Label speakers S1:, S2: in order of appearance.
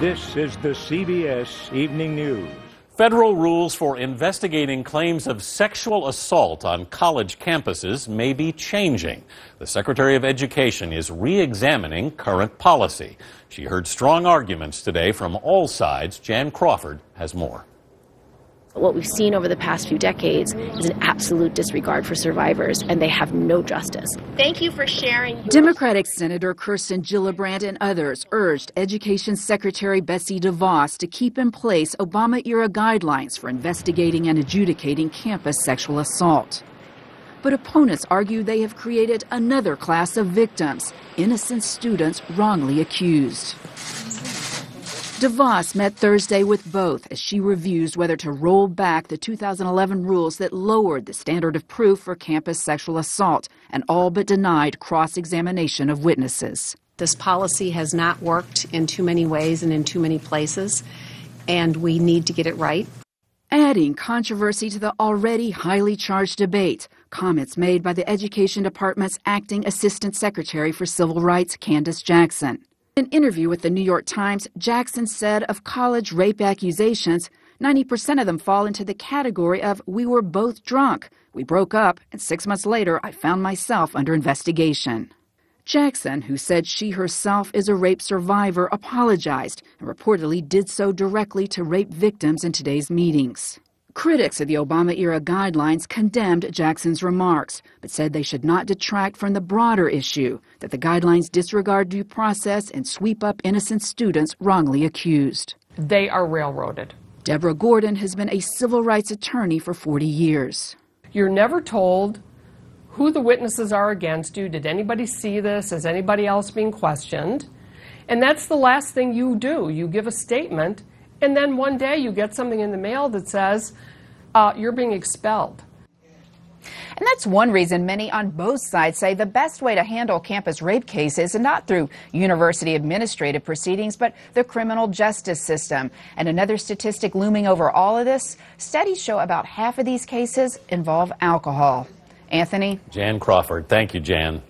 S1: This is the CBS Evening News.
S2: Federal rules for investigating claims of sexual assault on college campuses may be changing. The Secretary of Education is re-examining current policy. She heard strong arguments today from all sides. Jan Crawford has more.
S3: What we've seen over the past few decades is an absolute disregard for survivors, and they have no justice.
S4: Thank you for sharing.
S5: Democratic Senator Kirsten Gillibrand and others urged Education Secretary Betsy DeVos to keep in place Obama-era guidelines for investigating and adjudicating campus sexual assault. But opponents argue they have created another class of victims, innocent students wrongly accused. DeVos met Thursday with both as she reviews whether to roll back the 2011 rules that lowered the standard of proof for campus sexual assault and all but denied cross-examination of witnesses.
S6: This policy has not worked in too many ways and in too many places, and we need to get it right.
S5: Adding controversy to the already highly charged debate, comments made by the Education Department's acting Assistant Secretary for Civil Rights, Candace Jackson. In an interview with the New York Times, Jackson said of college rape accusations, 90% of them fall into the category of "we were both drunk, we broke up, and 6 months later I found myself under investigation." Jackson, who said she herself is a rape survivor, apologized and reportedly did so directly to rape victims in today's meetings. Critics of the Obama-era guidelines condemned Jackson's remarks, but said they should not detract from the broader issue that the guidelines disregard due process and sweep up innocent students wrongly accused.
S7: They are railroaded.
S5: Deborah Gordon has been a civil rights attorney for 40 years.
S7: You're never told who the witnesses are against you. Did anybody see this? Is anybody else being questioned? And that's the last thing you do. You give a statement, and then one day you get something in the mail that says you're being expelled.
S8: And that's one reason many on both sides say the best way to handle campus rape cases is not through university administrative proceedings, but the criminal justice system. And another statistic looming over all of this, studies show about half of these cases involve alcohol. Anthony?
S2: Jan Crawford. Thank you, Jan.